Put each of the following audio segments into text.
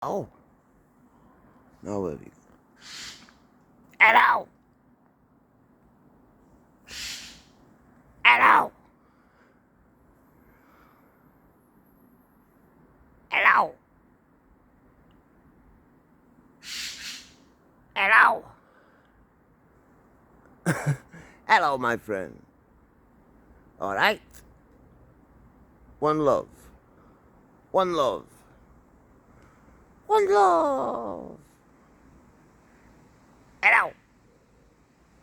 Oh, now where we go? Hello. Hello. Hello. Hello. Hello, my friend. All right. One love. One love. One love. Hello.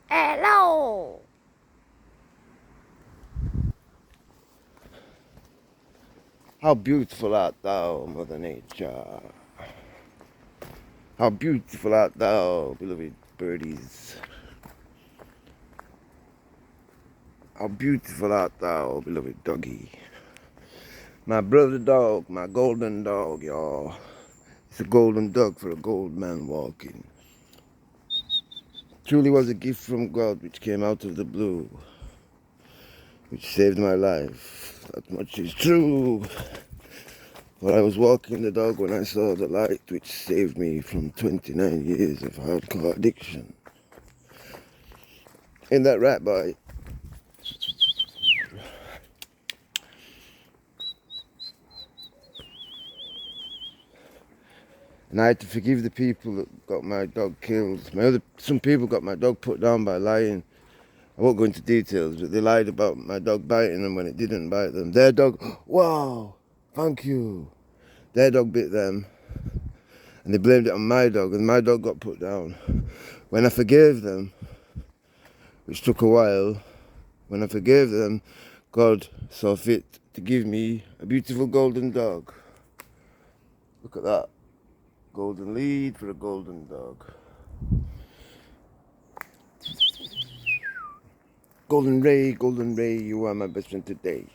Hello. How beautiful art thou, Mother Nature. How beautiful art thou, beloved birdies. How beautiful art thou, beloved doggy. My brother dog, my golden dog, y'all. It's a golden dog for a gold man walking. Truly was a gift from God which came out of the blue, which saved my life. That much is true. For I was walking the dog when I saw the light which saved me from 29 years of hardcore addiction. Ain't that right, boy? And I had to forgive the people that got my dog killed. Some people got my dog put down by lying. I won't go into details, but they lied about my dog biting them when it didn't bite them. Their dog, wow, thank you. Their dog bit them, and they blamed it on my dog, and my dog got put down. When I forgave them, which took a while, when I forgave them, God saw fit to give me a beautiful golden dog. Look at that. Golden lead for a golden dog. Golden Ray, you are my best friend today.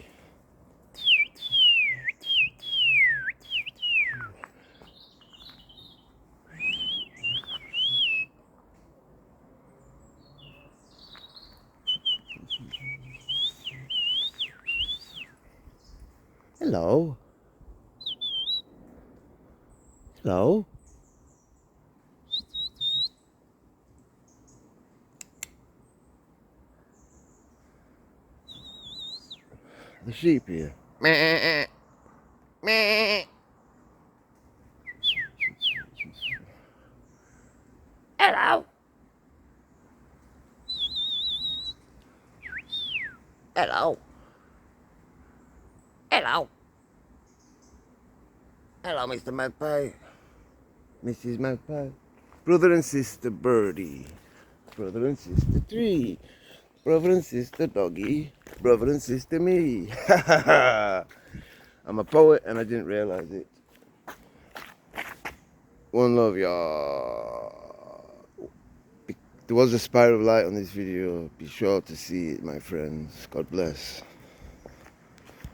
Hello. Hello. The sheep here. Meh. Meh. Hello. Hello. Hello. Hello, Mr. Magpie. Mrs. Magpie. Brother and sister Birdie. Brother and sister Tree. Brother and sister Doggy. Brother and sister me. I'm a poet and I didn't realize it. One love, y'all. There was a spiral of light on this video. Be sure to see it, my friends. God bless.